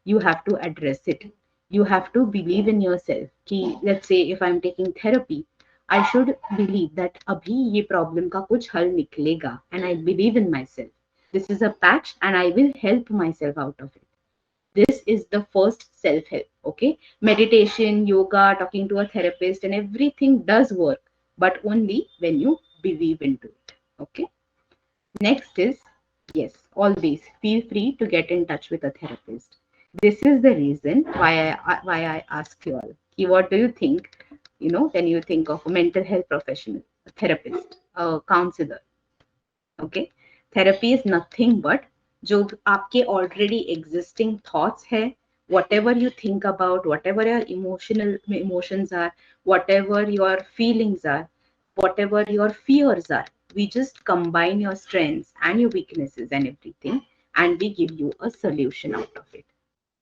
You have to address it. You have to believe in yourself. Let's say if I'm taking therapy, I should believe that abhi ye problem ka kuch hal niklega, and I believe in myself. This is a patch and I will help myself out of it. This is the first self-help. Okay, meditation, yoga, talking to a therapist, and everything does work, but only when you believe into it. Okay, next is, yes, always feel free to get in touch with a therapist. This is the reason why I ask you all, what do you think, when you think of a mental health professional, a therapist, a counselor? Okay, therapy is nothing but जो आपके already existing thoughts है, whatever you think about, whatever your emotions are, whatever your feelings are, whatever your fears are, we just combine your strengths and your weaknesses and everything, and we give you a solution out of it.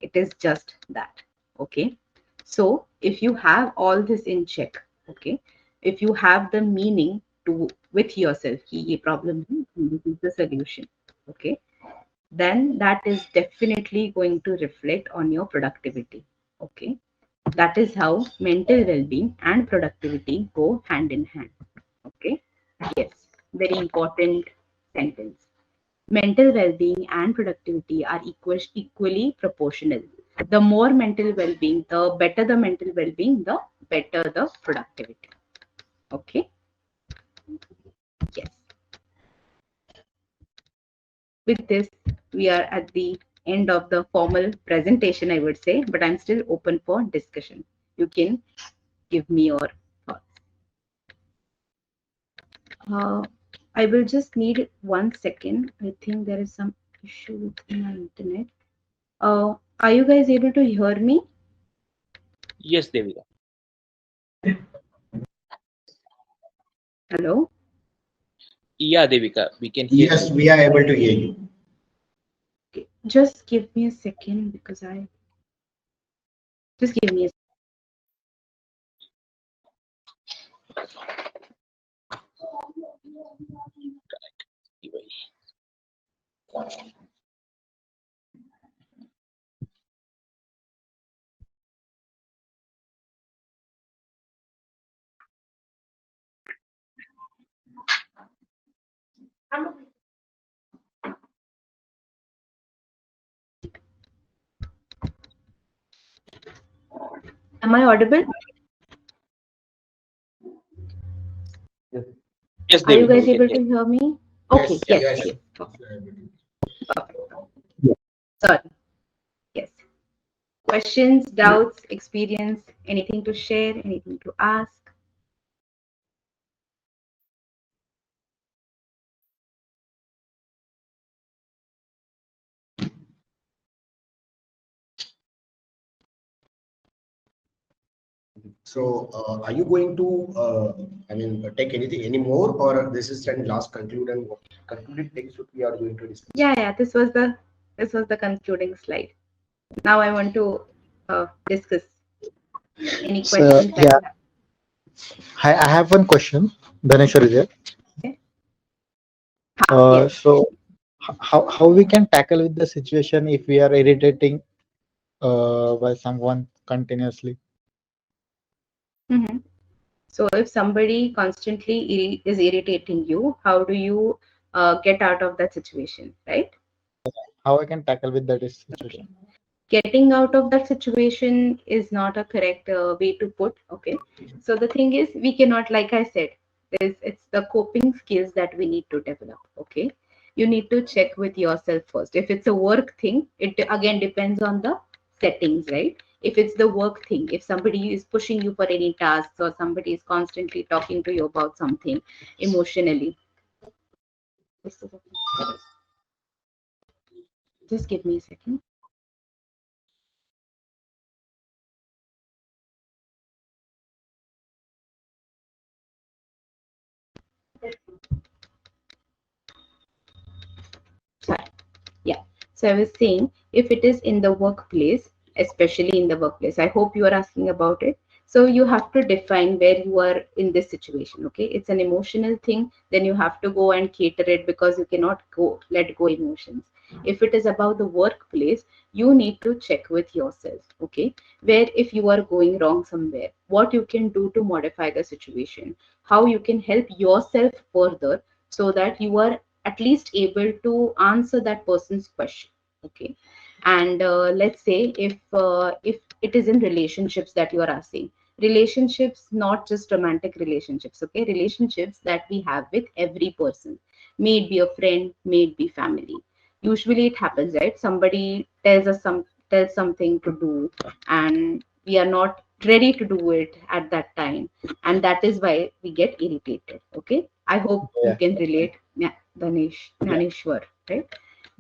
It is just that. Okay, so if you have all this in check, okay, if you have the meaning to with yourself कि ये problem है, this is the solution, okay, then that is definitely going to reflect on your productivity. Okay, that is how mental well-being and productivity go hand in hand. Okay, yes, very important sentence. Mental well-being and productivity are equally proportional. The more mental well-being, the better the mental well-being, the better the productivity. Okay, yes. With this, we are at the end of the formal presentation, I would say, but I'm still open for discussion. You can give me your thoughts. I will just need 1 second. I think there is some issue with my internet. Are you guys able to hear me? Yes, Devika. Hello? Yeah, Devika, we can hear Yes, you. we are able to hear you. Okay. Just give me a second because just give me a Am I audible? Yes. Yes, Are you Devika, guys we can able hear to you. hear me? Okay, Yes, yes, yes. yes. Sorry. Yes. Questions, doubts, experience, anything to share, anything to ask? So, are you going to, take anything any more, or this is and last conclude and concluded things that we are going to discuss? Yeah, this was the concluding slide. Now I want to discuss any So questions that yeah, you have. I have one question. Dhaneshwar is here. Okay. Yes. So how we can tackle with the situation if we are irritating by someone continuously? Mhm. So if somebody constantly is irritating you, how do you get out of that situation, right? How I can tackle with that Okay. situation? Getting out of that situation is not a correct way to put. Okay. So the thing is, we cannot, like I said, it's the coping skills that we need to develop. Okay. You need to check with yourself first. If it's a work thing, it again depends on the settings, right? If it's the work thing, if somebody is pushing you for any tasks or somebody is constantly talking to you about something emotionally, just give me a second. Sorry. Yeah. So I was saying, if it is in the workplace, especially in the workplace, I hope you are asking about it. So you have to define where you are in this situation. Okay. It's an emotional thing. Then you have to go and cater it because you cannot go let go emotions. If it is about the workplace, you need to check with yourself, okay? Where if you are going wrong somewhere, what you can do to modify the situation, how you can help yourself further so that you are at least able to answer that person's question, okay? And let's say if it is in relationships that you are asking, relationships, not just romantic relationships, okay, relationships that we have with every person, may it be a friend, may it be family. Usually it happens, right? Somebody tells something to do, and we are not ready to do it at that time, and that is why we get irritated, okay? I hope you Yeah. can relate. Yeah, Dhaneshwar, right?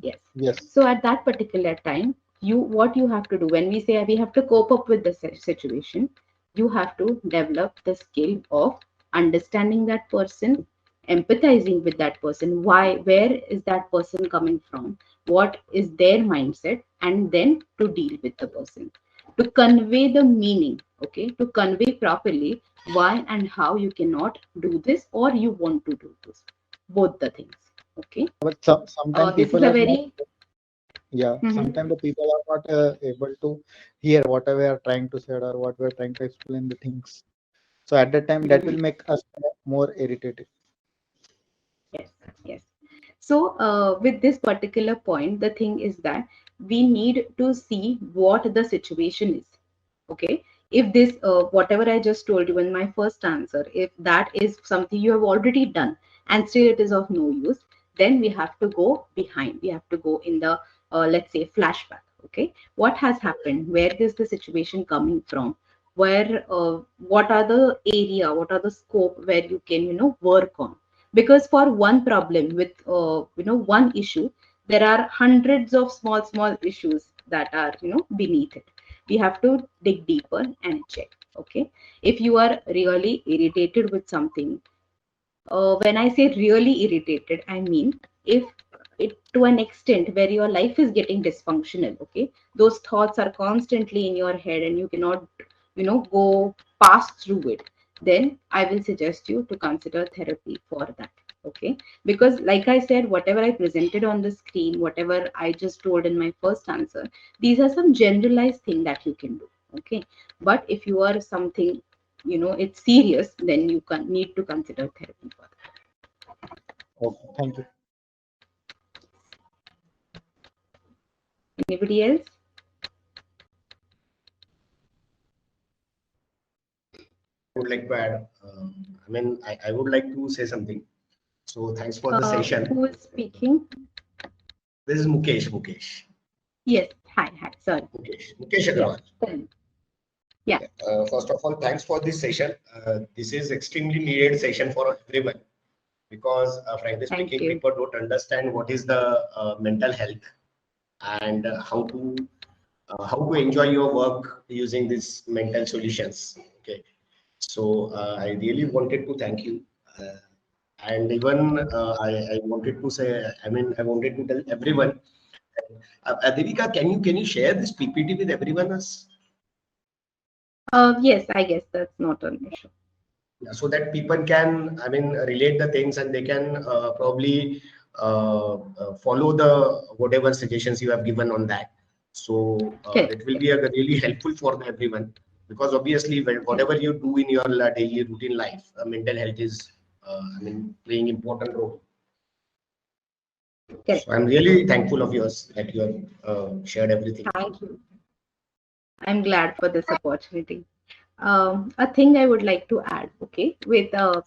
Yes. Yes. So at that particular time, what you have to do, when we say we have to cope up with the situation, you have to develop the skill of understanding that person, empathizing with that person. Why, where is that person coming from? What is their mindset? And then to deal with the person, to convey the meaning, okay, to convey properly why and how you cannot do this or you want to do this, both the things, okay. But sometimes This is people a are not. very Yeah, Mhm. sometimes the people are not able to hear what we are trying to say or what we are trying to explain the things. So at that time, that will Mhm. make us more irritated. Yes, yes. So, with this particular point, the thing is that we need to see what the situation is. Okay. If this, whatever I just told you in my first answer, if that is something you have already done and still it is of no use, then we have to go behind. We have to go in the, let's say, flashback. Okay. What has happened? Where is the situation coming from? Where, what are the area? What are the scope where you can, work on? Because for one problem with one issue, there are hundreds of small issues that are beneath it. We have to dig deeper and check, okay. If you are really irritated with something, when I say really irritated, I mean if it to an extent where your life is getting dysfunctional, okay, those thoughts are constantly in your head and you cannot go past through it, then I will suggest you to consider therapy for that, okay. Because like I said, whatever I presented on the screen, whatever I just told in my first answer, these are some generalized thing that you can do, okay. But if you are something, it's serious, then you can need to consider therapy for that. Okay, thank you. Anybody else? Would like to add, I would like to say something. So thanks for the session. Who is speaking? This is Mukesh. Yes. Hi. Sorry. Mukesh Yeah. Agrawal. Tell me. Yeah. First of all, thanks for this session. This is extremely needed session for everyone because, frankly Thank speaking, you. people don't understand what is the mental health and how to enjoy your work using these mental solutions. Okay, so I really wanted to thank you. And even I wanted to say, I wanted to tell everyone, Devika, can you share this PPT with everyone else? Yes, I guess that's not an issue. So that people can relate the things and they can probably follow the whatever suggestions you have given on that. So Correct. that will be a really helpful for everyone because obviously whatever you do in your daily routine life, mental health is playing important role. Correct. So I'm really thankful of yours that you have shared everything. Thank you. I'm glad for this opportunity. A thing I would like to add, okay, with the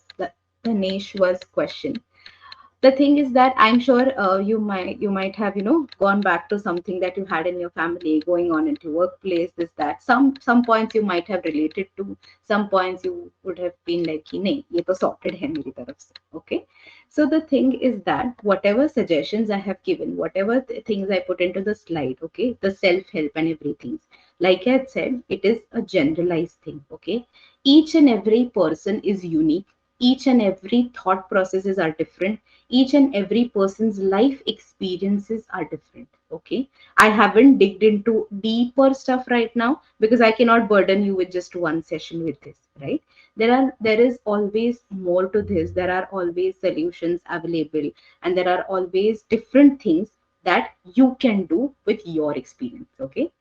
Dhaneshwar's question. The thing is that I'm sure you might have gone back to something that you had in your family, going on into workplace, this that. Some points you might have related to, some points you would have been like कि नहीं ये तो sorted है मेरी तरफ से, okay. So the thing is that whatever suggestions I have given, whatever things I put into the slide, okay, the self help and everything, like I had said, it is a generalized thing, okay. Each and every person is unique, each and every thought processes are different, each and every person's life experiences are different, okay. I haven't digged into deeper stuff right now because I cannot burden you with just one session with this, right. There is always more to this, there are always solutions available, and there are always different things that you can do with your experience. Okay,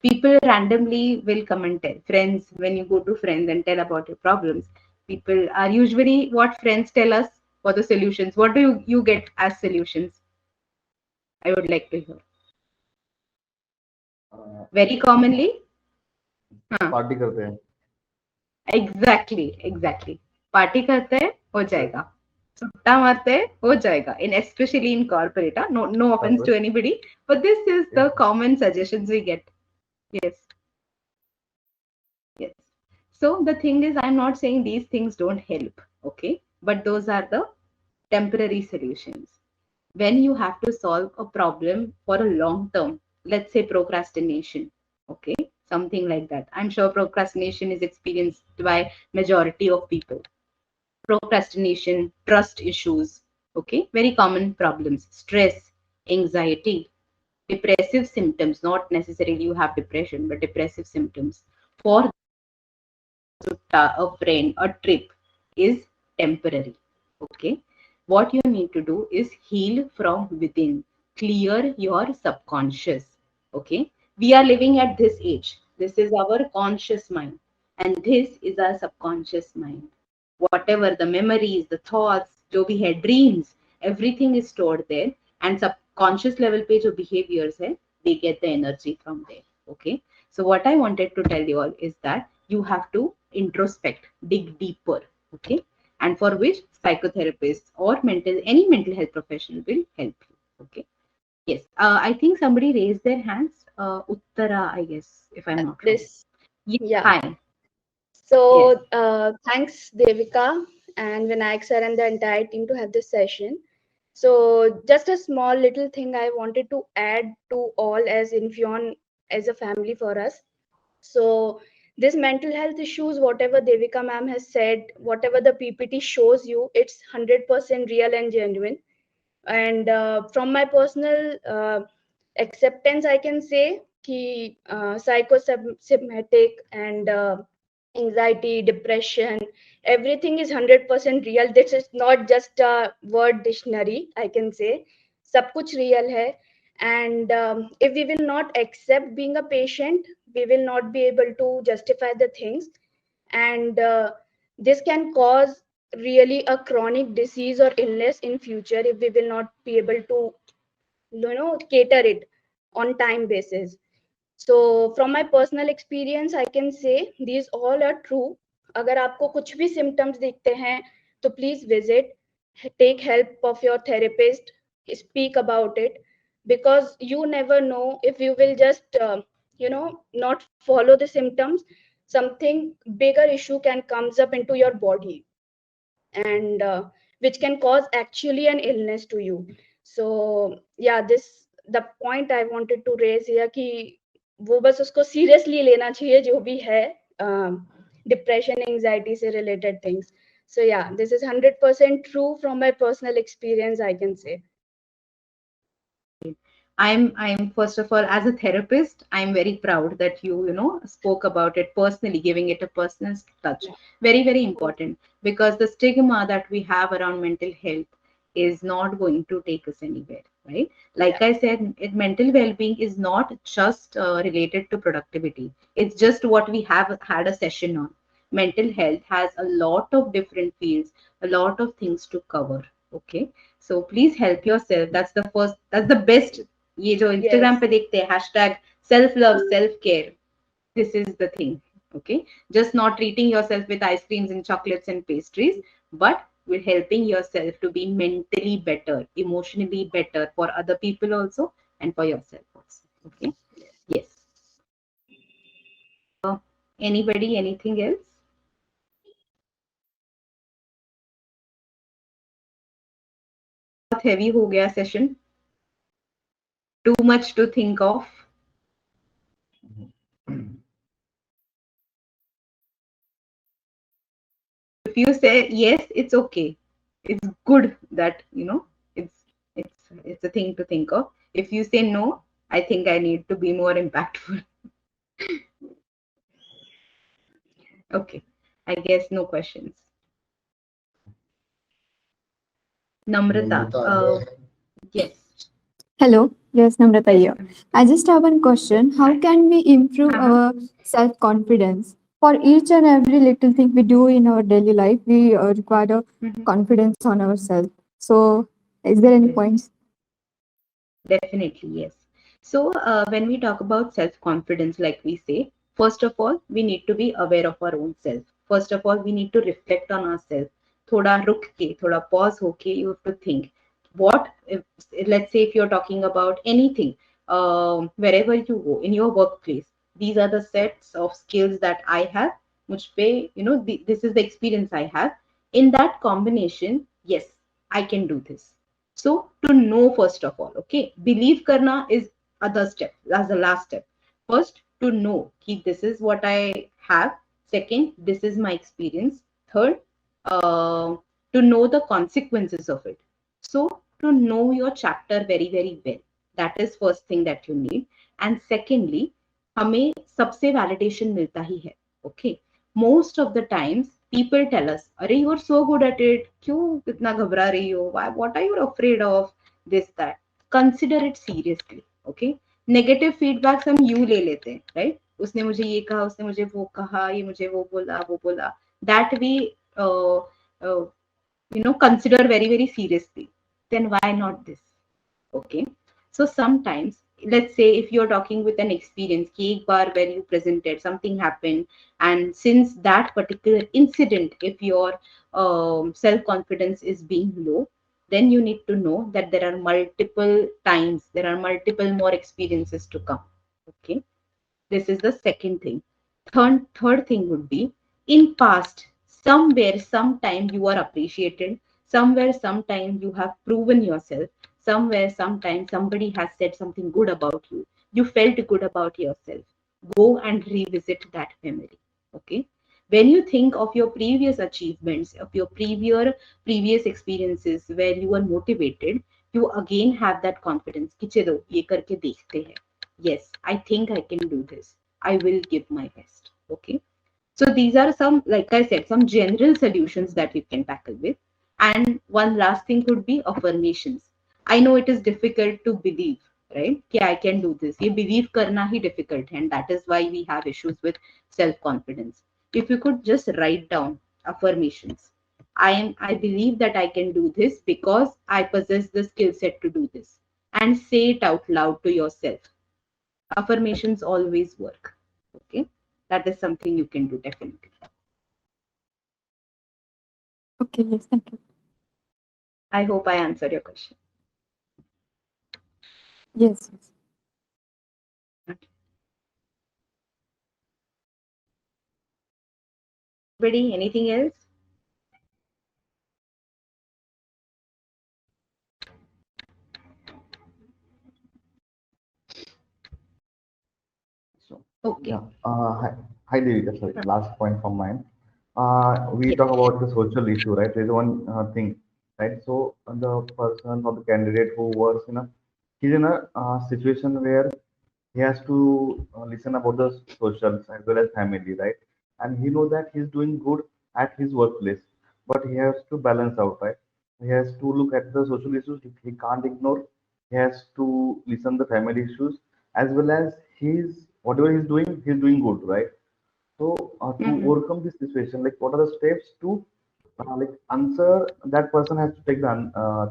people randomly will come and tell friends. When you go to friends and tell about your problems, people are usually, what friends tell us for the solutions. What do you get as solutions? I would like to hear. Very commonly, party करते हैं. exactly party करते हैं हो जाएगा, सुट्टा मारते हैं हो जाएगा, in especially in corporate, no offense to anybody, but this is the common suggestions we get. Yes. So the thing is, I'm not saying these things don't help, okay, but those are the temporary solutions. When you have to solve a problem for a long term, let's say procrastination, okay, something like that. I'm sure procrastination is experienced by majority of people. Procrastination, trust issues, okay, very common problems. Stress, anxiety, depressive symptoms. Not necessarily you have depression, but depressive symptoms. For a friend, a trip is temporary. Okay, what you need to do is heal from within, clear your subconscious. Okay, we are living at this age, this is our conscious mind, and this is our subconscious mind. Whatever the memories, the thoughts, जो भी है, dreams, everything is stored there, and subconscious level पे जो behaviors है, they get the energy from there. Okay, so what I wanted to tell you all is that you have to introspect, dig deeper. Okay, and for which psychotherapists or any mental health professional will help you. Okay, yes, I think somebody raised their hands. Uttara, I guess, if I'm not wrong. This, Yes, yeah. hi. So Yes. thanks Devika and Vinayak sir and the entire team to have this session. So just a small little thing I wanted to add to all as Infion as a family for us. So this mental health issues, whatever Devika ma'am has said, whatever the PPT shows you, it's 100% real and genuine. And from my personal acceptance, I can say ki psychosomatic and anxiety, depression, everything is 100% real. This is not just a word dictionary, I can say. Sab kuch real hai. And if we will not accept being a patient, we will not be able to justify the things. And this can cause really a chronic disease or illness in future if we will not be able to cater it on time basis. So from my personal experience I can say these all are true. अगर आपको कुछ भी symptoms दिखते हैं तो please visit, take help of your therapist, speak about it, because you never know if you will just not follow the symptoms, something bigger issue can comes up into your body, and which can cause actually an illness to you. So yeah, this the point I wanted to raise here कि वो बस उसको seriously लेना चाहिए जो भी है depression, anxiety से related things. So yeah, this is 100% true from my personal experience, I can say. I'm first of all, as a therapist, I'm very proud that you spoke about it personally, giving it a personal touch. Very, very important, because the stigma that we have around mental health is not going to take us anywhere, right? Like I said, mental well-being is not just related to productivity. It's just what we have had a session on. Mental health has a lot of different fields, a lot of things to cover. Okay, so please help yourself. That's the best. ये जो Instagram पे देखते हैं hashtag self love, self care, this is the thing. Okay, just not treating yourself with ice creams and chocolates and pastries, but we're helping yourself to be mentally better, emotionally better, for other people also and for yourself also. Okay, yes. Anybody, anything else? बहुत heavy हो गया session. Too much to think of. If you say yes, it's okay. It's good that it's a thing to think of. If you say no, I think I need to be more impactful. Okay, I guess no questions. Namrata, yes. Hello. Yes, Namrata here. I just have one question. How can we improve Uh-huh. our self-confidence? For each and every little thing we do in our daily life, we require a Mhm. confidence on ourselves. So, is there any Yes. points? Definitely, yes. So, when we talk about self confidence, like we say, first of all, we need to be aware of our own self. First of all, we need to reflect on ourselves. Thoda ruk ke, thoda pause hoke, you have to think. What, if, let's say, if you're talking about anything, wherever you go, in your workplace, these are the sets of skills that I have, which pay, this is the experience I have. In that combination, yes, I can do this. So to know first of all, okay, believe karna is other step. That's the last step. First, to know ki this is what I have. Second, this is my experience. Third, to know the consequences of it. So to know your chapter very very well. That is first thing that you need. And secondly, हमें सबसे validation मिलता ही है. Okay. Most of the times people tell us, अरे you are so good at it, क्यों इतना घबरा रही हो, why, what are you afraid of, this that. Consider it seriously. Okay. Negative feedbacks हम यूं ले लेते हैं, right? उसने मुझे ये कहा, उसने मुझे वो कहा, ये मुझे वो बोला. That we uh, consider very very seriously. Then why not this? Okay. So sometimes, let's say if you're talking with an experience ki ek baar where you presented, something happened, and since that particular incident, if your self confidence is being low, then you need to know that there are multiple times, there are multiple more experiences to come. Okay. This is the second thing. Third thing would be, in past, somewhere, sometime you are appreciated, somewhere, sometime you have proven yourself, somewhere, sometime somebody has said something good about you. You felt good about yourself. Go and revisit that memory. Okay. When you think of your previous achievements, of your previous experiences where you were motivated, you again have that confidence. कि चलो ये करके देखते हैं. Yes, I think I can do this. I will give my best. Okay. So these are some, like I said, some general solutions that we can tackle with. And one last thing could be affirmations. I know it is difficult to believe, right? कि I can do this. ये believe करना ही difficult है, and that is why we have issues with self-confidence. If you could just write down affirmations. I believe that I can do this because I possess the skill set to do this. And say it out loud to yourself. Affirmations always work. Okay. That is something you can do definitely. Okay, yes, thank you. I hope I answered your question. Yes, yes. Anybody, anything else? So, Okay. Yeah. Hi, Devika. Sorry, last point from mine. We Yes. talk about the social issue, right? There's one thing, right? So the person or the candidate who works he's in a situation where he has to listen about the socials as well as family, right? And he knows that he's doing good at his workplace, but he has to balance out, right? He has to look at the social issues he can't ignore. He has to listen the family issues as well as whatever he's doing good, right? So to Mm-hmm. overcome this situation, like what are the steps to like answer that person has to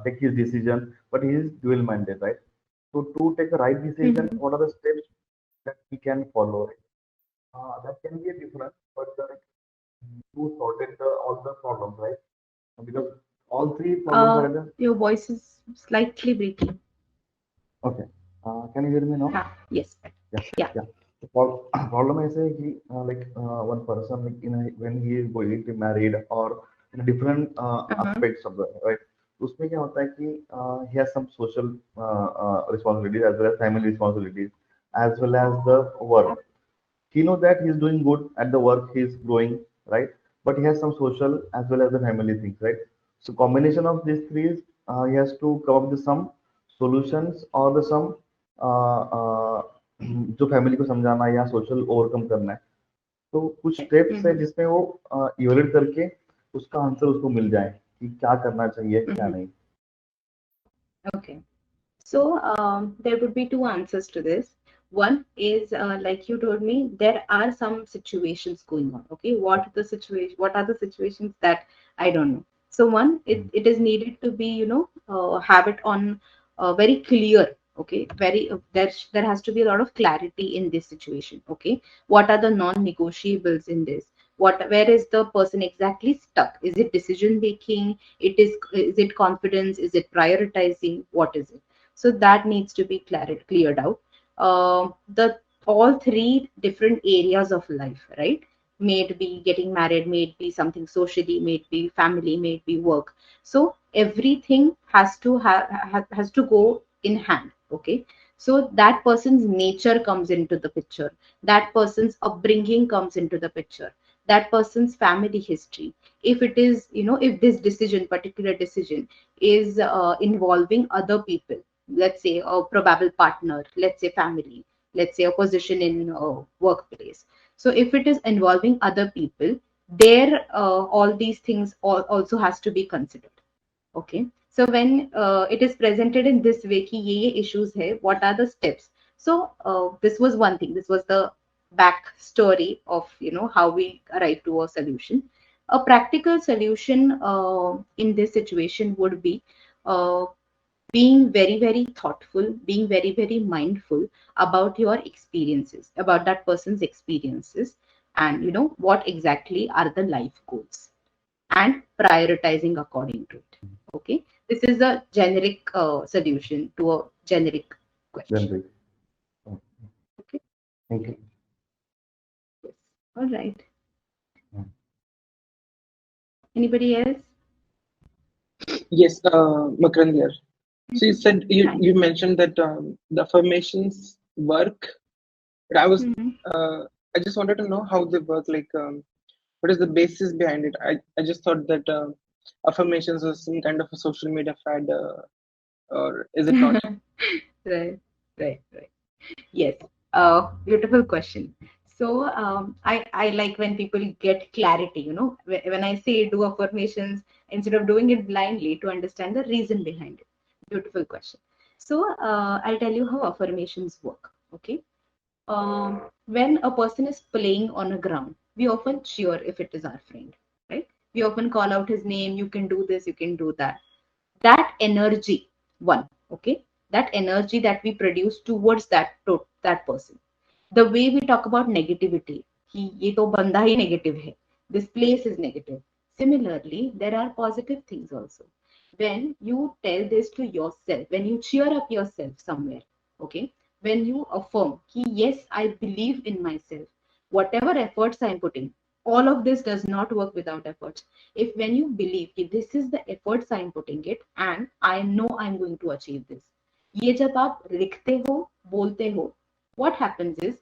take his decision, but he is dual minded, right? So to take the right decision, Mm-hmm. what are the steps that we can follow? Right? That can be a different, but to sorted all the problems, right? Because all three problems are the Your voice is slightly breaking. okay. Can you hear me now? Yes. Yeah, Yeah. yeah. The problem is one person when he is going to married or in different Uh-huh. aspects of the right. उसमें क्या होता है कि he has some social responsibilities as well as family responsibilities as well as the work. He knows that he's doing good at the work he's growing, right? But he has some social as well as the family things, right? So combination of these three is he has to come up with some solutions or the some जो family को समझाना या social overcome करना है तो कुछ steps है Mm-hmm. जिसमें वो इवेलुएट करके उसका आंसर उसको मिल जाए कि क्या करना चाहिए क्या Mm-hmm. नहीं. Okay. So there would be two answers to this. One is like you told me, there are some situations going on. Okay, what are the situation? What are the situations that I don't know? So one, it is needed to be, have it on very clear. Okay, very there has to be a lot of clarity in this situation. Okay, what are the non-negotiables in this? Where is the person exactly stuck? Is it decision making? Is it confidence? Is it prioritizing? What is it? So that needs to be cleared out. The all three different areas of life, right? May it be getting married, may it be something socially, may it be family, may it be work. So everything has to go in hand. Okay, so that person's nature comes into the picture, that person's upbringing comes into the picture, that person's family history. If it is, if this particular decision is involving other people, let's say a probable partner, let's say family, let's say a position in workplace. So if it is involving other people, there all these things also has to be considered. Okay, so when it is presented in this way ki ye issues hai, what are the steps? So this was one thing, this was the back story of how we arrive to a solution. A practical solution in this situation would be uh, being very, very thoughtful, being very, very mindful about your experiences, about that person's experiences, and what exactly are the life goals, and prioritizing according to it. Okay, this is a generic solution to a generic question. Generic. Okay. Thank you. Yes. All right. Hmm. Anybody else? Yes, Makarand here. So you said you mentioned that the affirmations work, but I just wanted to know how they work. Like, what is the basis behind it? I just thought that affirmations was some kind of a social media fad, or is it not? Right, right. Yes. Beautiful question. So I like when people get clarity. When I say do affirmations, instead of doing it blindly, to understand the reason behind it. Beautiful question. So I'll tell you how affirmations work. Okay. When a person is playing on a ground, we often cheer if it is our friend, right? We often call out his name. You can do this. You can do that. That energy, one, okay, that energy that we produce towards that person. The way we talk about negativity, कि ये तो बंदा ही negative है, this place is negative. Similarly, there are positive things also. When you tell this to yourself, when you cheer up yourself somewhere, okay, when you affirm कि yes, I believe in myself, whatever efforts I'm putting, all of this does not work without efforts. If when you believe कि this is the efforts I'm putting it and I know I'm going to achieve this, ये जब आप लिखते हो, बोलते हो, what happens is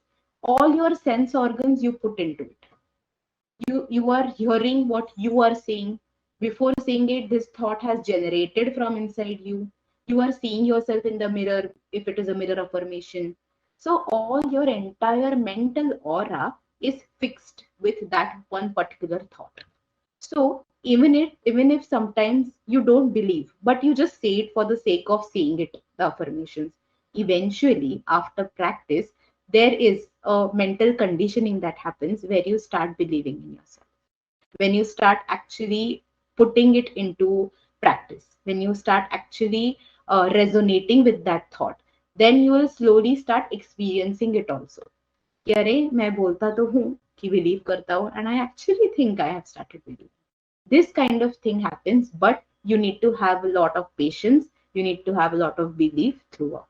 all your sense organs you put into it. You are hearing what you are saying. Before saying it, this thought has generated from inside you. You are seeing yourself in the mirror if it is a mirror affirmation. So all your entire mental aura is fixed with that one particular thought. So even if sometimes you don't believe, but you just say it for the sake of saying it, the affirmations, eventually after practice, there is a mental conditioning that happens where you start believing in yourself. When you start actually putting it into practice, when you start actually resonating with that thought, then you will slowly start experiencing it also. कि अरे मैं बोलता तो हूँ कि believe करता हूँ and I actually think I have started believing. This kind of thing happens, but you need to have a lot of patience, you need to have a lot of belief throughout.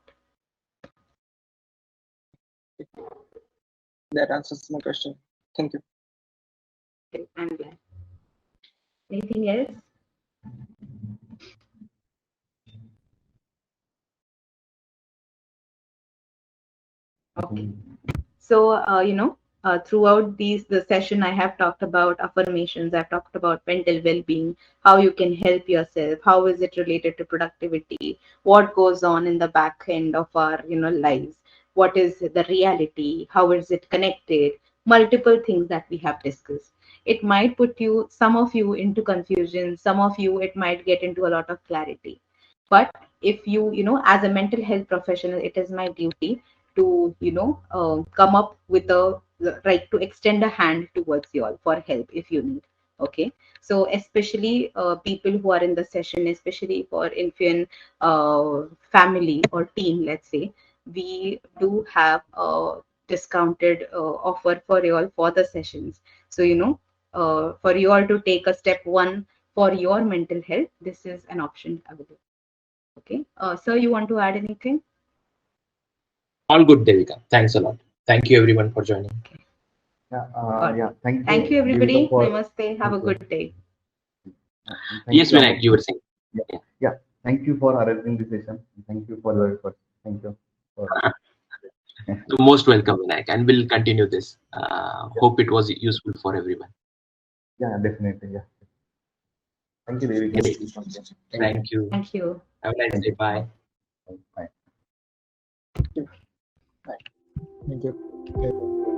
That answers my question. Thank you. Okay, I'm glad. Anything else? Okay. So throughout the session, I have talked about affirmations, I've talked about mental well-being, how you can help yourself, how is it related to productivity, what goes on in the back end of our lives, what is the reality, how is it connected, multiple things that we have discussed. It might put some of you into confusion, some of you it might get into a lot of clarity, but if you know, as a mental health professional, it is my duty to, come up with a right to extend a hand towards you all for help if you need. Okay, so especially people who are in the session, especially for Infian family or team, let's say, we do have a discounted offer for you all for the sessions. So, for you all to take a step one for your mental health, this is an option available. Okay. Sir, you want to add anything? All good, Devika. Thanks a lot. Thank you everyone for joining. Yeah. Thank you, everybody. Devika, for Namaste. Have a good day. thank Yes, you, Vinayak, you were saying. yeah. Thank you for arranging this session. Thank you for your effort. Thank you. So most welcome, Vinayak, and we'll continue this. Hope it was useful for everyone. Yeah, definitely. Yeah. Thank you, Devika. Thank you. Thank you. Have a nice day. Bye. Bye. Thank you.